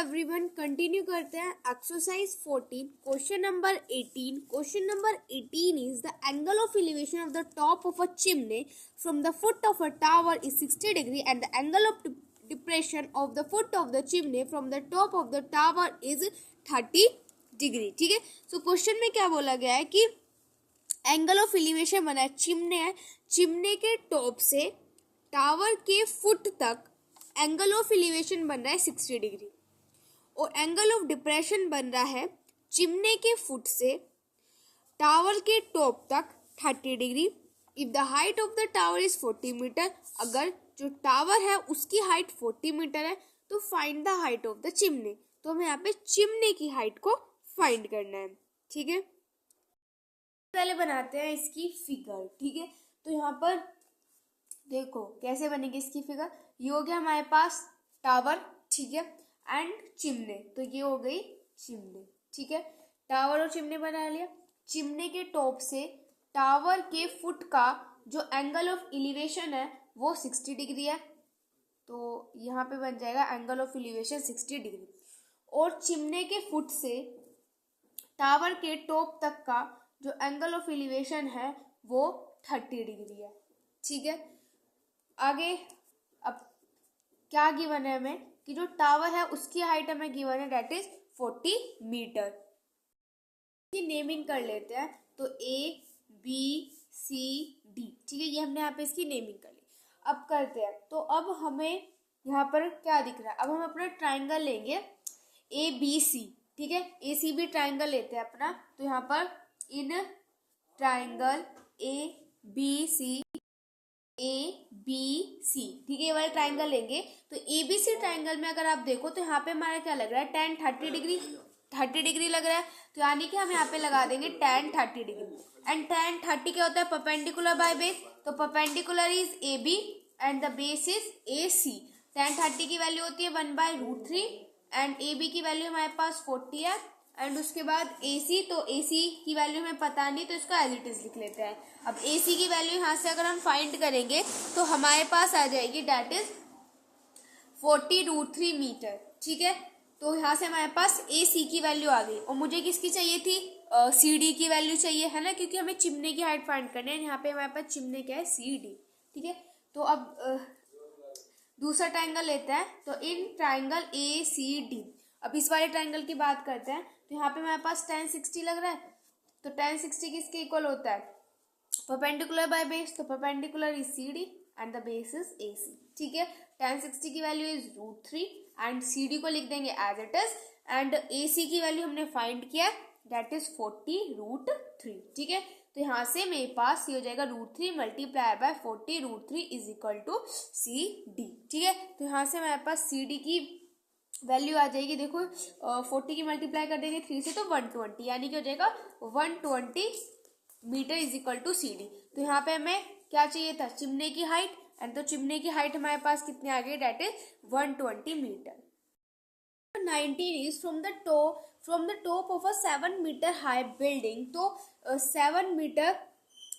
Everyone continue करते हैं exercise 14 question number 18। Question number 18 is the angle of elevation of the top of a chimney from the foot of a tower is 60 degree and the angle of depression of the foot of the chimney from the top of the tower is 30 degree. ठीक है, so question में क्या बोला गया है कि angle of elevation बना है, चिमनी है, चिमनी के टॉप से टावर के फुट तक एंगल ऑफ एलिवेशन बन रहा है 60 डिग्री और एंगल ऑफ डिप्रेशन बन रहा है चिमनी के फुट से टावर के टॉप तक 30 degree. If the height of the tower is 40 meter, अगर जो टावर है उसकी हाइट 40 मीटर है तो find the height of the chimney. तो हमें यहाँ पे चिमनी की हाइट को फाइंड करना है। ठीक है, पहले बनाते हैं इसकी फिगर। ठीक है, तो यहाँ पर देखो कैसे बनेगी इसकी फिगर। ये हो गया हमारे पास टावर, ठीक है, एंड चिमनी, तो ये हो गई चिमनी। ठीक है, टावर और चिमनी बना लिया। चिमनी के टॉप से टावर के फुट का जो एंगल ऑफ एलिवेशन है वो 60 डिग्री है, तो यहाँ पे बन जाएगा एंगल ऑफ एलिवेशन 60 डिग्री। और चिमनी के फुट से टावर के टॉप तक का जो एंगल ऑफ एलिवेशन है वो 30 डिग्री है। ठीक है, आगे अब क्या गिवन है हमें कि जो टावर है उसकी हाइट हमें गिवन है दैट इज 40 मीटर। इसकी नेमिंग कर लेते हैं, तो A B C D, ठीक है, ये हमने यहाँ पे इसकी नेमिंग कर ली। अब करते हैं, तो अब हमें यहाँ पर क्या दिख रहा है, अब हम अपना ट्राइंगल लेंगे ABC, ठीक है, ACB ट्राइंगल लेते हैं अपना। तो यहाँ पर इन ट्राइंगल ABC ABC, ठीक है, ये वाला ट्राइंगल लेंगे। तो ABC ट्राइंगल में अगर आप देखो तो यहाँ पे हमारा क्या लग रहा है, tan 30 डिग्री, 30 डिग्री लग रहा है, तो यानी कि हम यहाँ पे लगा देंगे tan 30 डिग्री। एंड tan 30 क्या होता है, परपेंडिकुलर बाय बेस, तो perpendicular is AB and the base is AC। tan 30 की वैल्यू होती है 1/√3 एंड AB की वैल्यू हमारे पास 40 है एंड उसके बाद AC, तो AC की वैल्यू हमें पता नहीं तो इसको एज इट इज लिख लेते हैं। अब AC की वैल्यू यहाँ से अगर हम फाइंड करेंगे तो हमारे पास आ जाएगी दैट इज 40√3 मीटर। ठीक है, तो यहाँ से हमारे पास AC की वैल्यू आ गई और मुझे किसकी चाहिए थी, CD की वैल्यू चाहिए, है ना, क्योंकि हमें चिमनी की हाइट फाइंड करनी है। यहाँ पे हमारे पास चिमनी क्या है, CD। ठीक है, तो अब दूसरा ट्राइंगल लेते हैं, तो इन ट्राइंगल ACD, अब इस वाले ट्राइंगल की बात करते हैं। तो यहाँ पे हमारे पास tan 60 लग रहा है, तो tan 60 किसके इक्वल होता है, परपेंडिकुलर बाय बेस, तो perpendicular is CD and the base is AC। ठीक है, tan 60 की वैल्यू इज √3 एंड CD को लिख देंगे as it is and AC की वैल्यू हमने फाइंड किया दैट इज 40√3। ठीक है, तो यहाँ से मेरे पास ये हो जाएगा √3 multiply by 40√3 is equal to CD। ठीक है, तो यहाँ से हमारे पास CD की वैल्यू आ जाएगी, देखो 40 की मल्टीप्लाई कर देंगे 3 से तो 120, यानी कि हो जाएगा 120 meter is equal to CD। तो यहाँ पे हमें क्या चाहिए था, चिमनी की हाइट, एंड तो चिमनी की हाइट हमारे पास कितनी आ गई, that is 120 meter. 19 is from the top of a 7 meter high building, तो 7 मीटर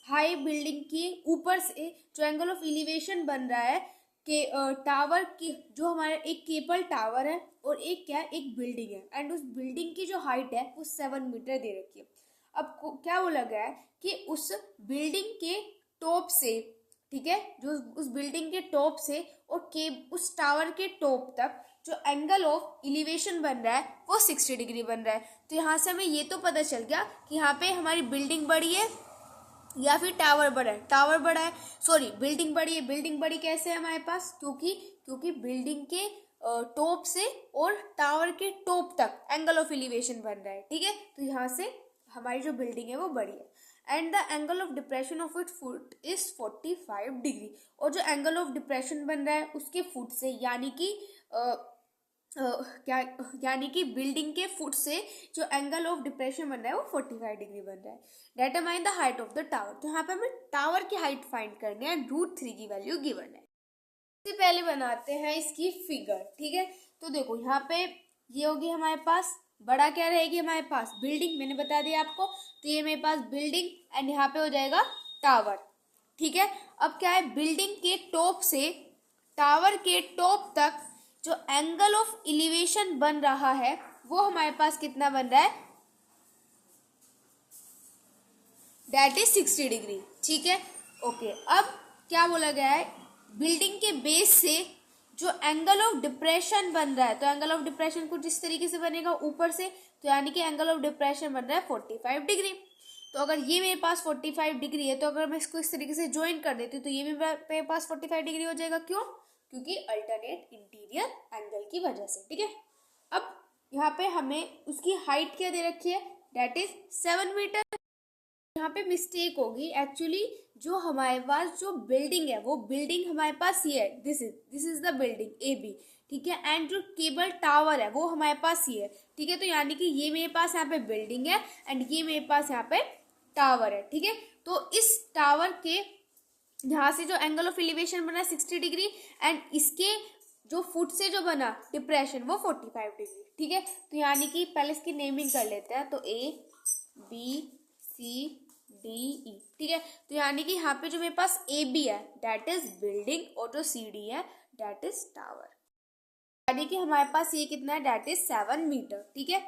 हाई बिल्डिंग की ऊपर से जो एंगल ऑफ एलिवेशन बन रहा है कि टावर की, जो हमारा एक केबल टावर है और एक क्या है, एक बिल्डिंग है, एंड उस बिल्डिंग की जो हाइट है वो 7 मीटर दे रखी है। अब क्या बोला गया है कि उस बिल्डिंग के टॉप से, ठीक है, जो उस बिल्डिंग के टॉप से और उस टावर के टॉप तक जो एंगल ऑफ एलिवेशन बन रहा है वो 60 डिग्री बन रहा है। तो यहाँ से हमें ये तो पता चल गया कि यहाँ पे हमारी बिल्डिंग बड़ी है या फिर टावर बड़ा है, टावर बड़ा है, सॉरी बिल्डिंग बड़ी है। बिल्डिंग बड़ी कैसे है हमारे पास, क्योंकि बिल्डिंग के टॉप से और टावर के टॉप तक एंगल ऑफ एलिवेशन बन रहा है। ठीक है, तो यहाँ से हमारी जो बिल्डिंग है वो बड़ी है and the angle of depression of it foot is 45 degree, और जो एंगल ऑफ डिप्रेशन बन रहा है उसके फुट से, यानी कि बिल्डिंग के फुट से जो एंगल ऑफ डिप्रेशन बन रहा है वो 45 डिग्री बन रहा है। Determine the height of the tower, तो यहाँ पे हमें टावर की हाइट फाइंड करनी है, √3 की वैल्यू गिवन है। सबसे पहले बनाते हैं इसकी फिगर। ठीक है, तो देखो यहाँ पे ये होगी हमारे पास, बड़ा क्या रहेगी हमारे पास, बिल्डिंग, मैंने बता दिया आपको, तो ये मेरे पास बिल्डिंग एंड यहाँ पे हो जाएगा टावर। ठीक है, अब क्या है, बिल्डिंग के टॉप से टावर के टॉप तक जो एंगल ऑफ एलिवेशन बन रहा है वो हमारे पास कितना बन रहा है, दैट इज 60 डिग्री। ठीक है, ओके। अब क्या बोला गया है, बिल्डिंग के बेस से जो एंगल ऑफ डिप्रेशन बन रहा है, तो एंगल ऑफ डिप्रेशन कुछ इस तरीके से बनेगा ऊपर से, तो यानी कि एंगल ऑफ डिप्रेशन बन रहा है 45 डिग्री। तो अगर ये मेरे पास 45 डिग्री है, तो अगर मैं इसको इस तरीके से ज्वाइन कर देती हूँ तो ये भी मेरे पास 45 डिग्री हो जाएगा। क्यों? क्योंकि अल्टरनेट इंटीरियर एंगल की वजह से। ठीक है, अब यहाँ पे हमें उसकी हाइट क्या दे रखी है, दैट इज 7 मीटर। यहाँ पे मिस्टेक होगी, एक्चुअली जो हमारे पास जो बिल्डिंग है वो बिल्डिंग हमारे पास ये है, this is the building A B. ठीक है, एंड जो केबल टावर है वो हमारे पास ये है। ठीक है, तो यानी कि ये मेरे पास यहाँ पे बिल्डिंग है एंड ये मेरे पास यहाँ पे टावर है। ठीक है, तो इस टावर के यहाँ से जो एंगल ऑफ एलिवेशन बना 60 डिग्री एंड इसके जो फुट से जो बना डिप्रेशन वो 45 डिग्री। ठीक है, तो यानी कि पहले इसकी नेमिंग कर लेते हैं, तो A B C D E. ठीक है, तो यानी कि यहाँ पे जो मेरे पास ए बी है दैट इज बिल्डिंग और जो सी डी है दैट इज टावर। यानी कि हमारे पास ये कितना है, दैट इज 7 मीटर। ठीक है,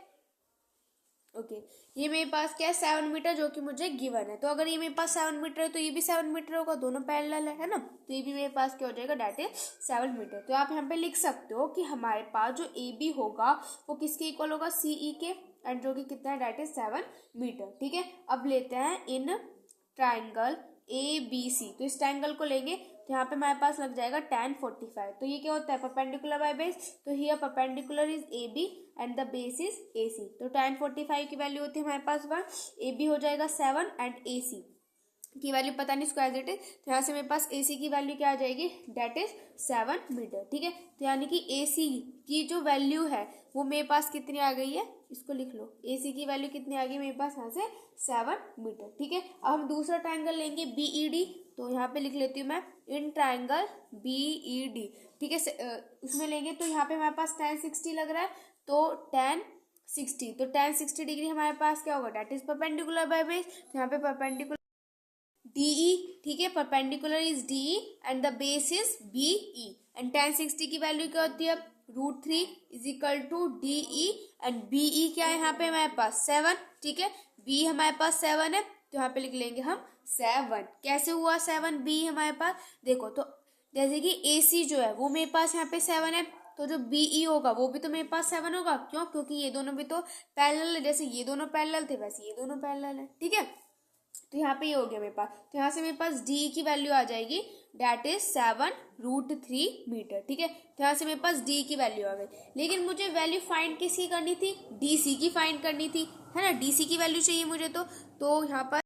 ओके। ये मेरे पास क्या है, 7 मीटर, जो कि मुझे गिवन है। तो अगर ये मेरे पास 7 मीटर है तो ये भी 7 मीटर होगा, दोनों पैरेलल है ना, तो ये भी मेरे पास क्या हो जाएगा, दैट इज 7 मीटर। तो आप यहाँ पे लिख सकते हो कि हमारे पास जो ए बी होगा वो किसके इक्वल होगा, सीई के, एंड जो कि कितना है, दैट इज 7 मीटर। ठीक है, अब लेते हैं in triangle A B C. तो इस ट्राइंगल को लेंगे तो यहाँ पे हमारे पास लग जाएगा tan 45। तो ये क्या होता है, परपेंडिकुलर बाय बेस। तो here perpendicular is A B and the base is A C. तो tan 45 की वैल्यू होती है हमारे पास 1, ए बी हो जाएगा 7 एंड ए सी की वैल्यू पता नहीं, इसको एज इट इज। तो यहाँ से मेरे पास ए सी की वैल्यू क्या आ जाएगी, दैट इज 7 मीटर। ठीक है, तो यानी कि ए सी की जो वैल्यू है वो मेरे पास कितनी आ गई है, इसको लिख लो, ए सी की वैल्यू कितनी आ गई मेरे पास यहाँ से 7 मीटर। ठीक है, अब हम दूसरा ट्राइंगल लेंगे बी ई डी। तो यहाँ पे लिख लेती हूँ मैं in triangle B E D. ठीक है, उसमें लेंगे तो यहाँ पे हमारे पास tan 60 लग रहा है, तो tan 60, तो tan 60 डिग्री हमारे पास क्या होगा, that is perpendicular by base. तो यहाँ पे परपेंडिकुलर डीई। ठीक है, perpendicular is DE and the base is BE and tan 60 की वैल्यू क्या होती है, √3 is equal to DE and BE क्या है यहाँ पे हमारे पास 7। ठीक है, बी हमारे पास 7 है, तो यहाँ पे लिख लेंगे हम 7। कैसे हुआ 7 बी हमारे पास, देखो तो जैसे कि ए सी जो है वो मेरे पास यहाँ पे 7 है, तो जो बीई होगा वो भी तो मेरे पास 7 होगा। क्यों? क्योंकि ये दोनों भी तो पैरेलल है, जैसे ये दोनों पैरेलल थे वैसे ये दोनों पैरेलल है। ठीक है, तो यहाँ पे ये हो गया मेरे पास। तो यहाँ से मेरे पास डी की वैल्यू आ जाएगी, दैट इज 7√3 मीटर। ठीक है, तो यहाँ से मेरे पास डी की वैल्यू आ गई, लेकिन मुझे वैल्यू फाइंड किसकी करनी थी, डी सी की फाइंड करनी थी, है ना, डी सी की वैल्यू चाहिए मुझे। तो यहाँ पर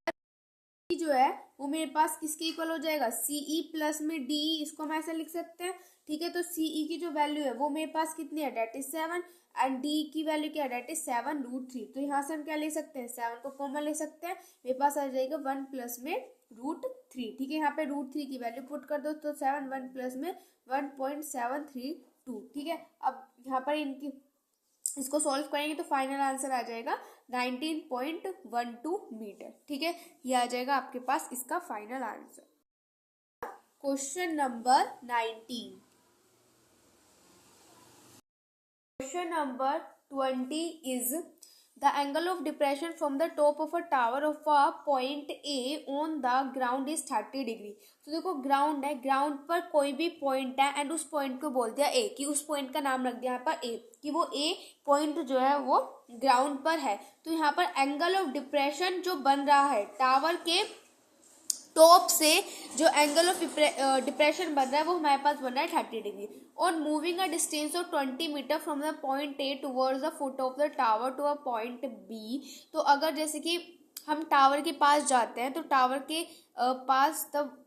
जो है वो मेरे पास किसके इक्वल हो जाएगा, सीई प्लस में डीई, इसको हम ऐसे लिख सकते हैं। ठीक है, तो सीई की जो वैल्यू है वो मेरे पास कितनी है, दैट इज 7 एंड डी की वैल्यू क्या है, दैट इज 7√3। तो यहाँ से हम क्या ले सकते हैं, 7 को कॉमन ले सकते हैं, मेरे पास आ जाएगा 1 प्लस में √3। ठीक है, यहाँ पे √3 की वैल्यू पुट कर दो, तो 7 1 प्लस में 1.732। ठीक है, अब यहाँ पर इनकी इसको सॉल्व करेंगे तो फाइनल आंसर आ जाएगा 19.12 मीटर। ठीक है, ये आ जाएगा आपके पास इसका final answer. Question number 19। Question number 20 is the angle of depression from the top of a tower of a point A on the ground is 30 डिग्री। तो देखो ग्राउंड है, ग्राउंड पर कोई भी पॉइंट है एंड उस पॉइंट को बोल दिया ए, कि उस पॉइंट का नाम रख दिया यहाँ पर ए, कि वो ए पॉइंट जो है वो ग्राउंड पर है। तो यहाँ पर एंगल ऑफ डिप्रेशन जो बन रहा है टावर के टॉप से, जो एंगल ऑफ डिप्रेशन बन रहा है वो हमारे पास बन रहा है 30 degree on moving a distance of 20 meter from the point A towards the foot of the tower to a point B. तो अगर जैसे कि हम टावर के पास जाते हैं तो टावर के पास तब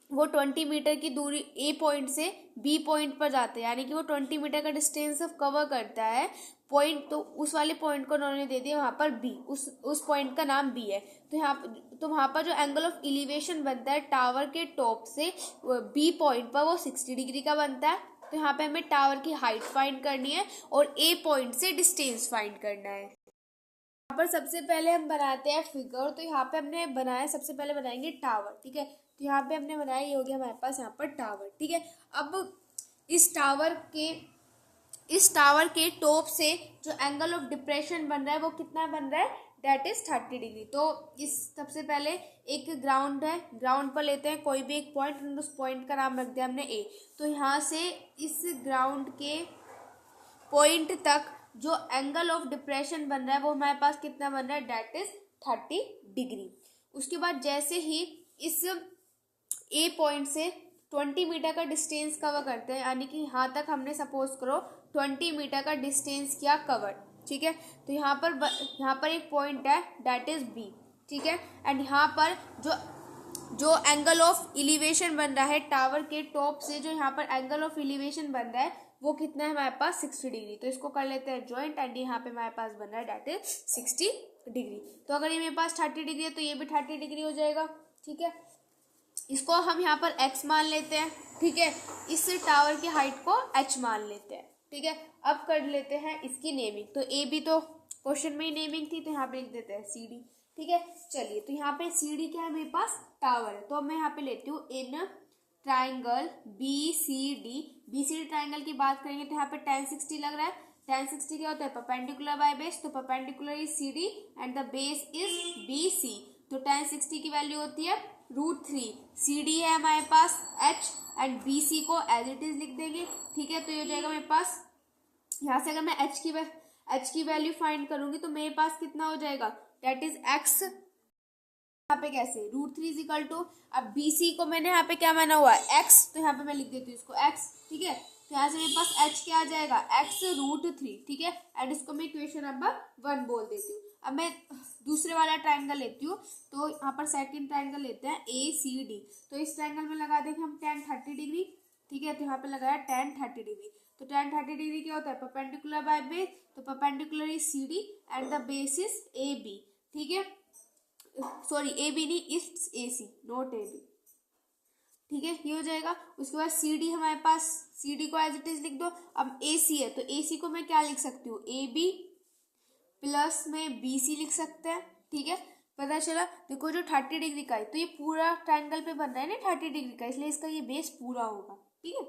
वो 20 मीटर की दूरी ए पॉइंट से बी पॉइंट पर जाते हैं, यानी कि वो 20 मीटर का डिस्टेंस कवर करता है पॉइंट। तो उस वाले पॉइंट को उन्होंने दे दिया वहाँ पर बी, उस पॉइंट का नाम बी है। तो वहाँ पर जो एंगल ऑफ एलिवेशन बनता है टावर के टॉप से बी पॉइंट पर वो 60 डिग्री का बनता है। तो यहाँ पे हमें टावर की हाइट फाइंड करनी है और ए पॉइंट से डिस्टेंस फाइंड करना है। यहाँ पर सबसे पहले हम बनाते हैं फिगर। तो यहाँ पे हमने बनाया, सबसे पहले बनाएंगे टावर। ठीक है, तो यहाँ पे हमने बनाया, ये हो गया हमारे पास यहाँ पर टावर। ठीक है, अब इस टावर के इस टावर के टॉप से जो एंगल ऑफ डिप्रेशन बन रहा है वो कितना बन रहा है, दैट इज 30 डिग्री। तो इस सबसे पहले एक ग्राउंड है, ग्राउंड पर लेते हैं कोई भी एक पॉइंट, उस पॉइंट का नाम रख दिया हमने ए। तो यहाँ से इस ग्राउंड के पॉइंट तक जो एंगल ऑफ डिप्रेशन बन रहा है वो हमारे पास कितना बन रहा है, दैट इज 30 डिग्री। उसके बाद जैसे ही इस ए पॉइंट से 20 मीटर का डिस्टेंस कवर करते हैं, यानी कि यहाँ तक हमने सपोज करो 20 मीटर का डिस्टेंस किया कवर, ठीक है। तो यहाँ पर एक पॉइंट है दैट इज बी, ठीक है। एंड यहाँ पर जो एंगल ऑफ एलिवेशन बन रहा है टावर के टॉप से, जो यहाँ पर एंगल ऑफ एलिवेशन बन रहा है वो कितना है हमारे पास, 60 डिग्री। तो इसको कर लेते हैं ज्वाइंट, एंड यहाँ पे हमारे पास बन रहा है दैट इज 60 डिग्री। तो अगर ये मेरे पास 30 डिग्री है तो ये भी 30 डिग्री हो जाएगा, ठीक है। इसको हम यहाँ पर x मान लेते हैं, ठीक है। इस टावर की हाइट को h मान लेते हैं, ठीक है। अब कर लेते हैं इसकी नेमिंग। तो ए भी तो क्वेश्चन में ही नेमिंग थी, तो यहाँ पे लिख देते हैं सी डी, ठीक है। चलिए, तो यहाँ पे सी डी क्या है, मेरे पास टावर है। तो अब मैं यहाँ पे लेती हूँ in triangle B C D triangle की बात करेंगे तो यहाँ पे tan 60 लग रहा है। tan 60 क्या होता है, परपेंडिकुलर बाय बेस। तो perpendicular is C D and the base is B C. तो tan 60 की वैल्यू होती है √3। सी डी है हमारे पास h एंड बी सी को एज इट इज लिख देंगे, ठीक है। तो ये हो जाएगा मेरे पास, यहाँ से अगर मैं h की वैल्यू फाइंड करूंगी तो मेरे पास कितना हो जाएगा, दैट इज x। यहाँ पे कैसे, √3 इज इक्वल टू, अब बी सी को मैंने यहाँ पे क्या माना हुआ है x, तो यहाँ पे मैं लिख देती हूँ इसको x, ठीक है। तो यहाँ से मेरे पास h क्या आ जाएगा, x √3, ठीक है। एंड इसको मैं इक्वेशन नंबर 1 बोल देती हूँ। अब मैं दूसरे वाला ट्राइंगल लेती हूँ, तो यहाँ पर सेकंड ट्राइंगल लेते हैं ए सी डी। तो इस ट्राइंगल में लगा देंगे हम tan 30 डिग्री, ठीक है। तो यहाँ पे लगाया tan 30 डिग्री। तो tan 30 डिग्री क्या होता है, परपेंडिकुलर बाय बेस। तो perpendicular is C D and the base is A B, ठीक है। सॉरी, ए बी नहीं, it's A C, not A B, ठीक है। ये हो जाएगा। उसके बाद सी डी हमारे पास, सी डी को एज इट इज लिख दो। अब ए सी है तो ए सी को मैं क्या लिख सकती हूँ, ए बी प्लस में बी सी लिख सकते हैं, ठीक है। पता चला, देखो जो 30 डिग्री का है तो ये पूरा ट्राइंगल पे बन रहा है ना 30 डिग्री का, इसलिए इसका ये बेस पूरा होगा, ठीक है।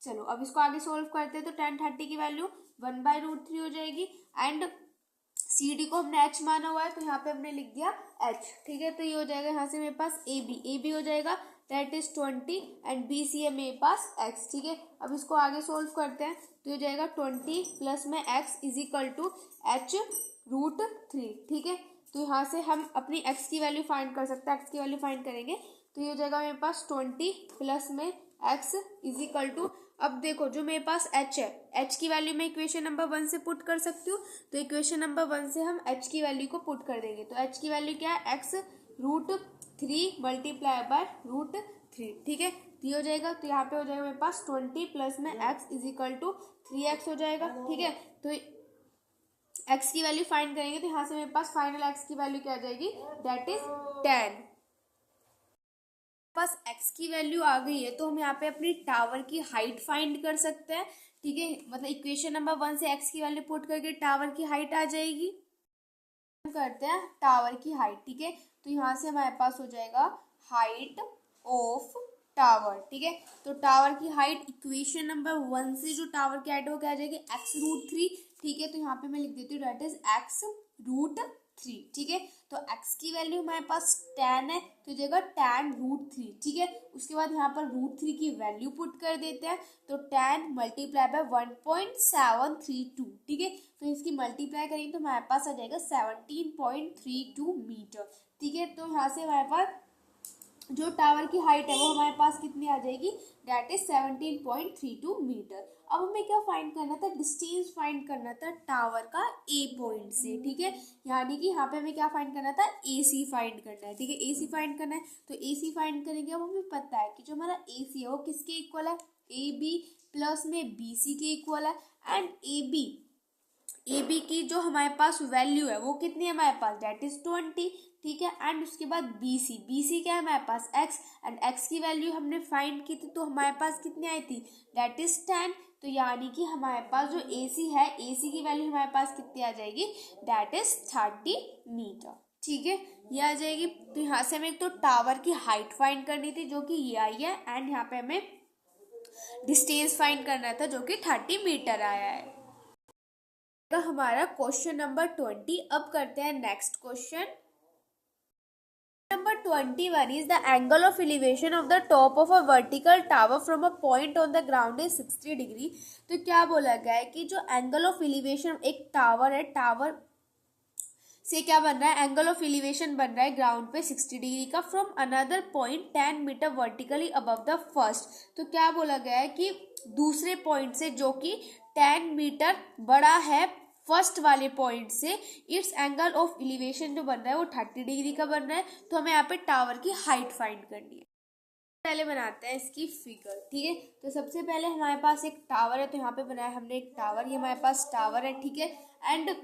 चलो अब इसको आगे सोल्व करते हैं। तो tan 30 की वैल्यू 1/√3 हो जाएगी एंड सी डी को हमने h माना हुआ है तो यहाँ पे हमने लिख दिया h, ठीक है। तो ये हो जाएगा यहाँ से मेरे पास ए बी हो जाएगा that is 20 and B C है मेरे पास x, ठीक है। अब इसको आगे सोल्व करते हैं तो ये हो जाएगा 20 प्लस में x is equal to h √3, ठीक है। तो यहाँ से हम अपनी x की वैल्यू फाइंड कर सकते हैं। x की वैल्यू फाइंड करेंगे तो ये हो जाएगा मेरे पास 20 प्लस में x इज इक्वल टू, अब देखो जो मेरे पास h है, h की वैल्यू मैं इक्वेशन नंबर 1 से पुट कर सकती हूँ। तो इक्वेशन नंबर 1 से हम h की वैल्यू को पुट कर देंगे। तो h की वैल्यू क्या है, x √3 मल्टीप्लाई बाय √3, ठीक है। तो ये हो जाएगा। तो यहाँ पे हो जाएगा मेरे पास 20 प्लस में x is equal to 3x हो जाएगा, ठीक है। तो x की वैल्यू फाइंड करेंगे तो यहाँ से मेरे पास फाइनल x की वैल्यू क्या आ जाएगी, दैट इज 10। पास x की वैल्यू आ गई है तो हम यहाँ पे अपनी टावर की हाइट फाइंड कर सकते हैं, ठीक है। मतलब इक्वेशन नंबर 1 से x की वैल्यू पुट करके टावर की हाइट आ जाएगी। हम करते हैं टावर की हाइट, ठीक है। तो यहाँ से हमारे पास हो जाएगा हाइट ऑफ टावर, ठीक है। तो टावर की हाइट इक्वेशन नंबर 1 से जो टावर की हाइट है वो क्या आ जाएगी, x √3, ठीक है। तो यहाँ पे मैं लिख देती हूँ दैट इज x √3, ठीक है। तो x की वैल्यू हमारे पास 10 है तो जगह tan √3, ठीक है। उसके बाद यहाँ पर √3 की वैल्यू पुट कर देते हैं तो 10 मल्टीप्लाई बाय 1.732, ठीक है। तो इसकी मल्टीप्लाई करेंगे तो हमारे पास आ जाएगा 17.32 मीटर, ठीक है। तो यहाँ से हमारे पास जो टावर की हाइट है वो हमारे पास कितनी आ जाएगी, दैट इज 17.32 मीटर। अब हमें क्या फाइंड करना था, डिस्टेंस फाइंड करना था टावर का ए पॉइंट से, ठीक है। यानी कि यहाँ पे हमें क्या फाइंड करना था, ए सी फाइंड करना है, ठीक है। ए सी फाइंड करना है तो ए सी फाइंड करेंगे। अब हमें पता है कि जो हमारा ए सी है वो किसके इक्वल है, ए बी प्लस में बी सी के इक्वल है। एंड ए बी की जो हमारे पास वैल्यू है वो कितनी है हमारे पास, दैट इज 20, ठीक है। एंड उसके बाद बी सी क्या है हमारे पास, x, एंड x की वैल्यू हमने फाइंड की थी तो हमारे पास कितनी आई थी, दैट इज 10। तो यानी कि हमारे पास जो ए सी है, ए सी की वैल्यू हमारे पास कितनी आ जाएगी, दैट इज 30 मीटर, ठीक है। ये आ जाएगी। तो यहाँ से हमें तो टावर की हाइट फाइंड करनी थी जो कि ये आई है, एंड यहाँ पे हमें डिस्टेंस फाइंड करना था जो कि 30 मीटर आया है। तो हमारा क्वेश्चन नंबर 20। अब करते हैं next question number 21 is the angle of elevation of the top of a vertical tower from a point on the ground is 60 degree. तो क्या बोला गया है कि जो एंगल ऑफ एलिवेशन एक टावर है, टावर से क्या बन रहा है, एंगल ऑफ एलिवेशन बन रहा है ग्राउंड पे 60 डिग्री का from another point 10 meter vertically above the first. तो क्या बोला गया है कि दूसरे पॉइंट से जो कि 10 मीटर बड़ा है फर्स्ट वाले पॉइंट से, इट्स एंगल ऑफ एलिवेशन जो बन रहा है वो 30 डिग्री का बन रहा है। तो हमें यहाँ पे टावर की हाइट फाइंड करनी है। पहले बनाते हैं इसकी फिगर, ठीक है। तो सबसे पहले हमारे पास एक टावर है, तो यहाँ पे बनाया हमने एक टावर, ये हमारे पास टावर है, ठीक है। एंड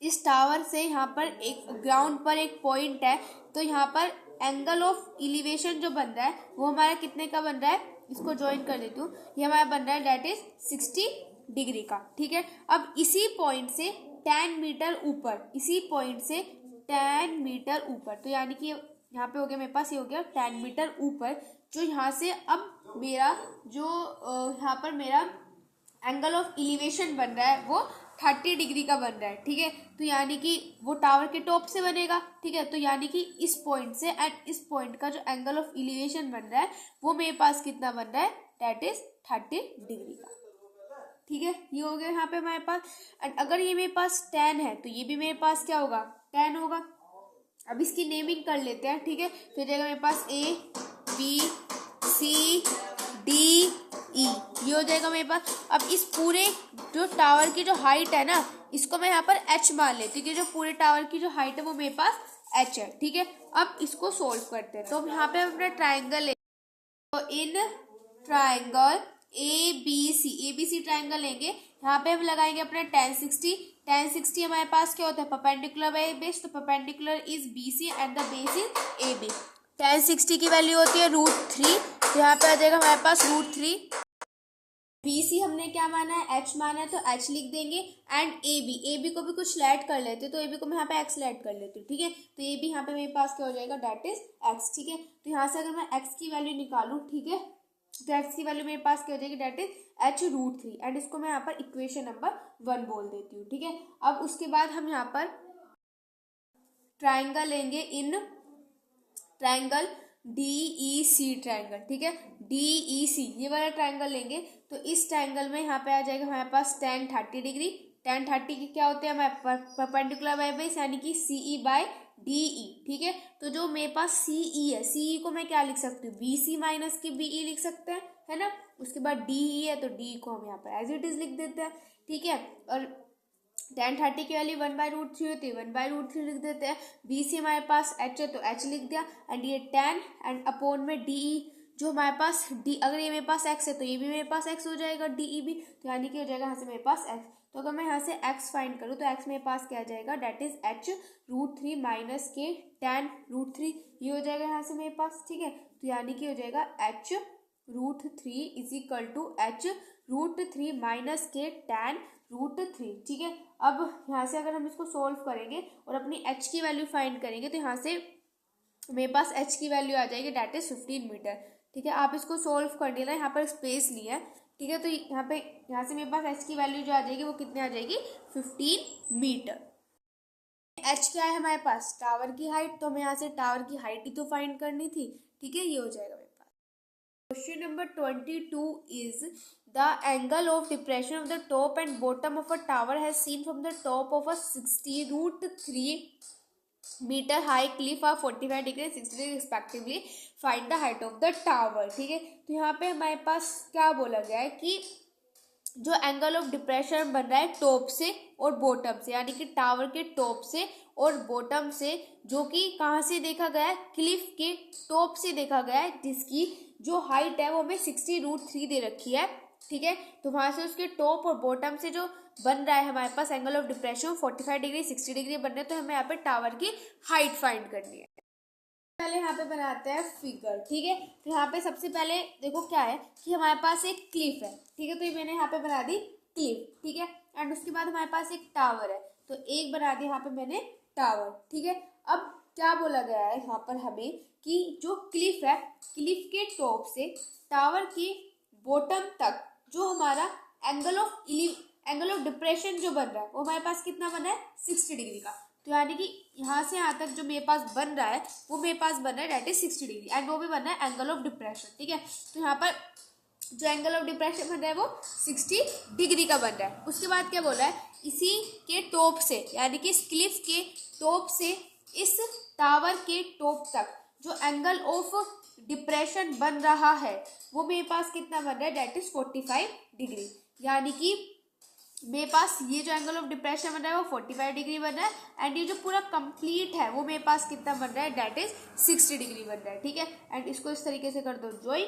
इस टावर से यहाँ पर एक ग्राउंड पर एक पॉइंट है, तो यहाँ पर एंगल ऑफ एलिवेशन जो बन रहा है वो हमारा कितने का बन रहा है, इसको ज्वाइन कर देती हूँ। ये हमारा बन रहा है डेट इज 60 डिग्री का, ठीक है। अब इसी पॉइंट से 10 मीटर ऊपर, इसी पॉइंट से 10 मीटर ऊपर, तो यानी कि यहाँ पे हो गया मेरे पास, ये हो गया 10 मीटर ऊपर, जो यहाँ से अब मेरा जो यहाँ पर मेरा एंगल ऑफ एलिवेशन बन रहा है वो 30 डिग्री का बन रहा है, ठीक है। तो यानी कि वो टावर के टॉप से बनेगा, ठीक है। तो यानी कि इस पॉइंट से एंड इस पॉइंट का जो एंगल ऑफ एलिवेशन बन रहा है वो मेरे पास कितना बन रहा है, दैट इज 30 डिग्री का, ठीक है। ये हो गया यहाँ पे हमारे पास। एंड अगर ये मेरे पास 10 है तो ये भी मेरे पास क्या होगा, 10 होगा। अब इसकी नेमिंग कर लेते हैं, ठीक है। फिर जाएगा मेरे पास ABCDE, ये हो जाएगा मेरे पास। अब इस पूरे जो टावर की जो हाइट है ना, इसको मैं यहाँ पर H मान लेती हूँ, क्योंकि जो पूरे टावर की जो हाइट है वो मेरे पास H है, ठीक है। अब इसको सोल्व करते हैं। तो यहाँ पे हम अपना ट्राइंगल लेंगे, तो इन ट्राइंगल ABC ट्राइंगल लेंगे। यहाँ पे हम लगाएंगे अपने 1060 हमारे पास क्या होता है, परपेंडिकुलर बाय बेस, तो perpendicular is BC and the base is AB। 1060 की वैल्यू होती है √3, तो यहाँ पे आ जाएगा हमारे पास √3। BC हमने क्या माना है, H माना है, तो H लिख देंगे। एंड AB को भी कुछ ऐड कर लेते हैं, तो AB को मैं यहाँ पे X ऐड कर लेती हूँ, ठीक है। तो AB यहाँ पे मेरे पास क्या हो जाएगा, दैट इज X, ठीक है। तो यहाँ से अगर मैं X की वैल्यू निकालूं, ठीक है, तो X की वैल्यू मेरे पास क्या हो जाएगी, दैट इज H √3। एंड इसको मैं यहाँ पर इक्वेशन नंबर 1 बोल देती हूँ, ठीक है। अब उसके बाद हम यहाँ पर ट्राइंगल लेंगे, इन ट्राइंगल DEC ट्राइंगल, ठीक है। DEC ये वाला ट्राइंगल लेंगे, तो इस ट्राइंगल में यहाँ पे आ जाएगा हमारे पास 10 डिग्री। 10 की क्या होते हैं हमारे परपेंडिकुलर बाय बेस, यानी कि CE बाय DE, ठीक है। तो जो मेरे पास CE है, CE को मैं क्या लिख सकती हूँ, BC माइनस की BE लिख सकते हैं, है ना। उसके बाद DE है, तो DE को हम यहाँ पर एज इट इज लिख देते हैं, ठीक है। और 10 की वैल्यू 1/√3 होती है, 1/√3 लिख देते हैं। BC हमारे पास H है, तो H लिख दिया। एंड ये 10 एंड अपॉन में DE, जो हमारे पास D, अगर ये मेरे पास X है तो ये भी मेरे पास X हो जाएगा, DE भी, तो यानी कि हो जाएगा यहाँ से मेरे पास X। तो अगर मैं यहाँ से X फाइंड करूँ तो X मेरे पास क्या आ जाएगा, डेट इज H √3 माइनस के 10 √3, ये हो जाएगा यहाँ से मेरे पास, ठीक है। तो यानी कि हो जाएगा H √3 is equal to H √3 minus के 10 √3, ठीक है। अब यहाँ से अगर हम इसको सोल्व करेंगे और अपनी H की वैल्यू फाइंड करेंगे, तो यहाँ से मेरे पास H की वैल्यू आ जाएगी, डेट इज 15 मीटर, ठीक है। आप इसको सोल्व कर लेना, यहाँ पर स्पेस लिया है, ठीक है। तो यहाँ से मेरे पास H की वैल्यू जो आ जाएगी वो कितने आ जाएगी, 15 मीटर। H क्या है हमारे पास, टावर की हाइट, तो हमें यहाँ से टावर की हाइट ही तो फाइंड करनी थी, ठीक है। ये हो जाएगा मेरे पास। Question number 22 is the angle of depression of the top and bottom of a tower has seen from the top of a 60√3 meter high cliff of 45 degree 60 degree respectively. Find the height of the tower, ठीक है। तो यहाँ पे हमारे पास क्या बोला गया है कि जो एंगल ऑफ डिप्रेशन बन रहा है टॉप से और बॉटम से, यानी कि टावर के टॉप से और बॉटम से, जो कि कहाँ से देखा गया है, क्लिफ के टॉप से देखा गया है, जिसकी जो हाइट है वो हमें 60√3 दे रखी है, ठीक है। तो वहां से उसके टॉप और बॉटम से जो बन रहा है हमारे पास angle of depression 45 degree 60 degree बन रहे हैं, तो हमें यहाँ पे टावर की हाइट फाइंड करनी है। पहले यहाँ पे बनाते हैं फिगर, ठीक है। तो यहाँ पे सबसे पहले देखो क्या है कि हमारे पास एक क्लिफ है, ठीक है। तो ये मैंने यहाँ पे बना दी क्लिफ, ठीक है। एंड उसके बाद हमारे पास एक टावर है, तो एक बना दिया यहाँ पे मैंने टावर, ठीक है। अब क्या बोला गया है यहाँ पर हमें कि जो क्लिफ है, क्लिफ के टॉप से टावर के बॉटम तक जो हमारा angle of angle of depression जो बन रहा है वो हमारे पास कितना बना है 60 डिग्री का। तो यानी कि यहाँ से यहाँ तक जो मेरे पास बन रहा है वो मेरे पास बन रहा है डेट इज 60 डिग्री एंड वो भी बन रहा है एंगल ऑफ डिप्रेशन। ठीक है, तो यहाँ पर जो एंगल ऑफ डिप्रेशन बन रहा है वो 60 डिग्री का बन रहा है। उसके बाद क्या बोला है, इसी के टॉप से यानी कि इस क्लिफ के टॉप से इस टावर के टॉप तक जो एंगल ऑफ डिप्रेशन बन रहा है वो मेरे पास कितना बन रहा है डेट इज 45 डिग्री। यानी कि मेरे पास ये जो एंगल ऑफ डिप्रेशन बन रहा है वो 45 डिग्री बन रहा है एंड ये जो पूरा कंप्लीट है वो मेरे पास कितना बन रहा है डेट इज 60 डिग्री बन रहा है। ठीक है, एंड इसको इस तरीके से कर दो ज्वाइन।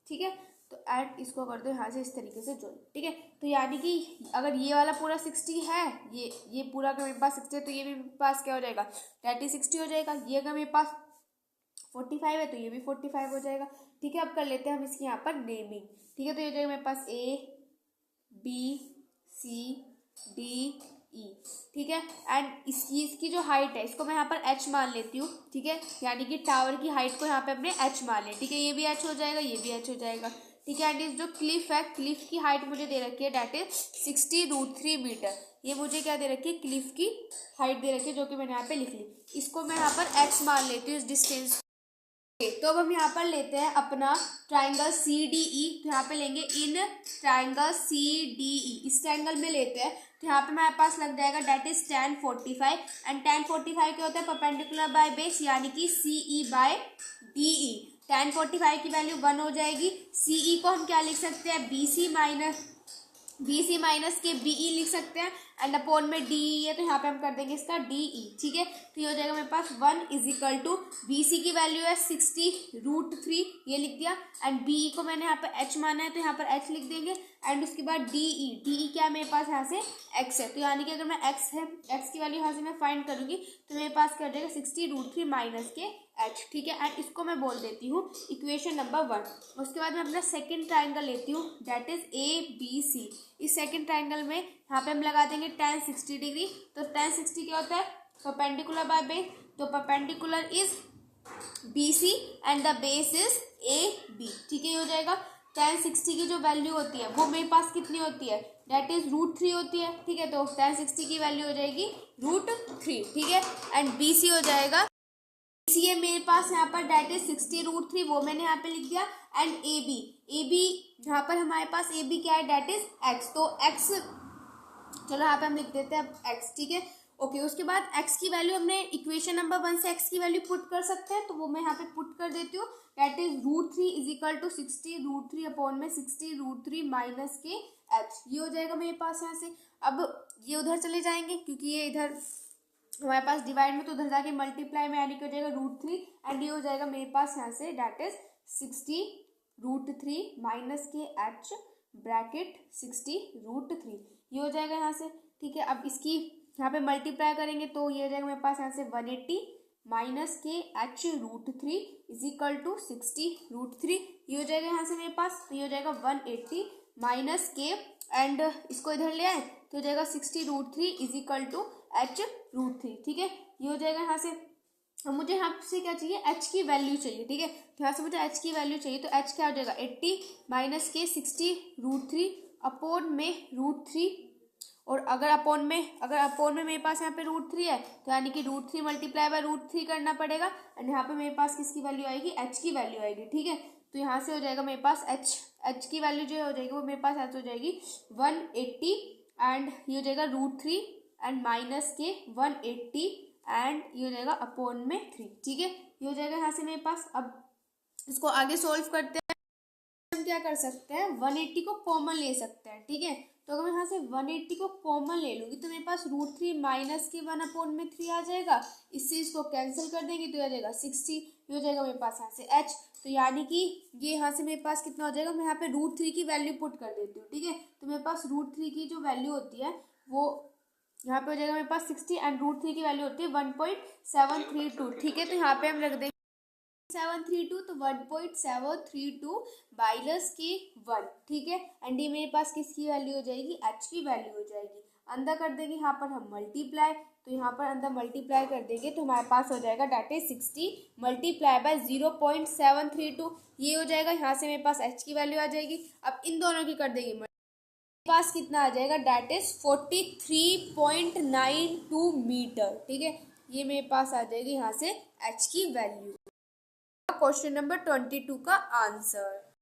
ठीक है, तो एंड इसको कर दो यहाँ से इस तरीके से ज्वाइन। ठीक है, तो यानी कि अगर ये वाला पूरा 60 है, ये पूरा अगर मेरे पास 60 है तो ये भी मेरे पास क्या हो जाएगा डेट इज 60 हो जाएगा। ये अगर मेरे पास 45 है तो ये भी 45 हो जाएगा। ठीक है, अब कर लेते हैं हम इसकी यहाँ पर नेमिंग। ठीक है, तो ये हो जाएगा मेरे पास A B C D E। ठीक है, एंड इसकी जो हाइट है इसको मैं यहाँ पर h मान लेती हूँ। ठीक है, यानी कि टावर की हाइट को यहाँ पे अपने h मान लें। ठीक है, ये भी h हो जाएगा, ये भी h हो जाएगा। ठीक है, एंड इस जो क्लिफ है, क्लिफ की हाइट मुझे दे रखी है डेट इज 60√3 मीटर। ये मुझे क्या दे रखी है, क्लिफ की हाइट दे रखी है जो कि मैंने यहाँ पे लिख ली। इसको मैं यहाँ पर h मान लेती हूँ इस डिस्टेंस। तो अब हम यहाँ पर लेते हैं अपना ट्राइंगल CDE। तो यहाँ पे लेंगे इन ट्राइंगल CDE, इस ट्राइंगल में लेते हैं। तो यहाँ पे हमारे पास लग जाएगा that is tan 45 and tan 45 क्या होता है परपेंडिकुलर बाय बेस यानी कि CE/DE। tan 45 की वैल्यू 1 हो जाएगी। CE को हम क्या लिख सकते हैं BC माइनस के BE लिख सकते हैं एंड अपॉन में DE है तो यहाँ पे हम कर देंगे इसका DE। ठीक है, तो ये हो जाएगा मेरे पास 1 इज इक्वल टू BC की वैल्यू है 60√3 ये लिख दिया एंड BE को मैंने यहाँ पे h माना है तो यहाँ पर h लिख देंगे एंड उसके बाद DE क्या मेरे पास यहाँ से x है। तो यानी कि अगर मैं x की वैल्यू यहाँ से मैं फाइंड करूंगी तो मेरे पास क्या हो जाएगा 60√3 माइनस के h। ठीक है, एंड इसको मैं बोल देती हूँ इक्वेशन नंबर 1। उसके बाद मैं अपना सेकंड ट्राइंगल लेती हूँ डेट इज ABC। इस सेकंड ट्राइंगल में यहाँ पे हम लगा देंगे tan 60 डिग्री। तो tan 60 क्या होता है परपेंडिकुलर बाय बेस, तो perpendicular is BC and the base is AB। ठीक है, ये हो जाएगा tan 60 की जो वैल्यू होती है वो मेरे पास कितनी होती है डेट इज √3 होती है। ठीक है, तो tan 60 की वैल्यू हो जाएगी √3। ठीक है, एंड BC हो जाएगा BC है मेरे पास यहाँ पर डेट इज 60√3 वो मैंने यहाँ पे लिख दिया एंड AB यहाँ पर हमारे पास AB क्या है डेट इज x। तो x चलो यहाँ पे हम लिख देते हैं x। ठीक है, ओके, उसके बाद x की वैल्यू हमने इक्वेशन नंबर 1 से x की वैल्यू पुट कर सकते हैं तो वो मैं यहाँ पे पुट कर देती हूँ that is √3 is equal to 60√3 upon में 60√3 माइनस के h। ये हो जाएगा मेरे पास यहाँ से। अब ये उधर चले जाएंगे क्योंकि ये इधर हमारे पास डिवाइड में तो उधर जाके मल्टीप्लाई में यानी कि हो जाएगा √3 एंड ये हो जाएगा मेरे पास यहाँ से डेट इज 60√3 माइनस के h ब्रैकेट 60√3 ये हो जाएगा यहाँ से। ठीक है, अब इसकी यहाँ पे मल्टीप्लाई करेंगे तो ये हो जाएगा मेरे पास यहाँ से 180 माइनस के h √3 इज इक्वल टू 60√3 ये हो जाएगा यहाँ से मेरे पास। तो ये हो जाएगा 180 माइनस के एंड इसको इधर ले आए तो हो जाएगा 60√3 इज इक्वल टू h √3। ठीक है, ये हो जाएगा यहाँ से। अब मुझे यहाँ से क्या चाहिए h की वैल्यू चाहिए। ठीक है, तो यहाँ से मुझे h की वैल्यू चाहिए तो h क्या हो जाएगा 80 माइनस के 60√3 अपॉन में √3 और अगर अपॉन में मेरे पास यहाँ पे √3 है तो यानी कि √3 मल्टीप्लाई बाय √3 करना पड़ेगा एंड यहाँ पे मेरे पास किसकी वैल्यू आएगी h की वैल्यू आएगी। ठीक है, तो यहाँ से हो जाएगा मेरे पास h की वैल्यू जो हो जाएगी वो मेरे पास ऐसे हो जाएगी 180 एंड ये हो जाएगा √3 एंड माइनस के 180 एंड ये हो जाएगा अपॉन में 3। ठीक है, ये हो जाएगा यहाँ से मेरे पास। अब इसको आगे सोल्व करते हैं। हम क्या कर सकते हैं 180 को कॉमन ले सकते हैं। ठीक है, तो अगर मैं यहाँ से 180 को कॉमन ले लूँगी तो मेरे पास √3 माइनस के 1 अपॉन में 3 आ जाएगा। इससे इसको कैंसिल कर देंगे तो आ जाएगा 60। ये हो जाएगा मेरे पास यहाँ से h। तो यानी कि ये यहाँ से मेरे पास कितना हो जाएगा, मैं यहाँ पे √3 की वैल्यू पुट कर देती हूँ। ठीक है, तो मेरे पास √3 की जो वैल्यू होती है वो यहाँ पे हो जाएगा मेरे पास 60 एंड √3 की वैल्यू होती है 1.732। ठीक है, तो यहाँ पे हम रख देंगे 732 तो 1.732 माइनस के 1। ठीक है, एंड ये मेरे पास किसकी वैल्यू हो जाएगी h की वैल्यू हो जाएगी। अंदर कर देंगे यहाँ पर हम मल्टीप्लाई, तो यहाँ पर अंदर मल्टीप्लाई कर देंगे तो हमारे पास हो जाएगा डेट इज 60 मल्टीप्लाई बाय 0.732 ये हो जाएगा। यहाँ से मेरे पास h की वैल्यू आ जाएगी। अब इन दोनों की कर देंगे पास कितना आ जाएगा, डेट इज 43.92 मीटर। ठीक है, ये मेरे पास आ जाएगी यहाँ से एच की वैल्यू। क्वेश्चन नंबर 22 का आंसर।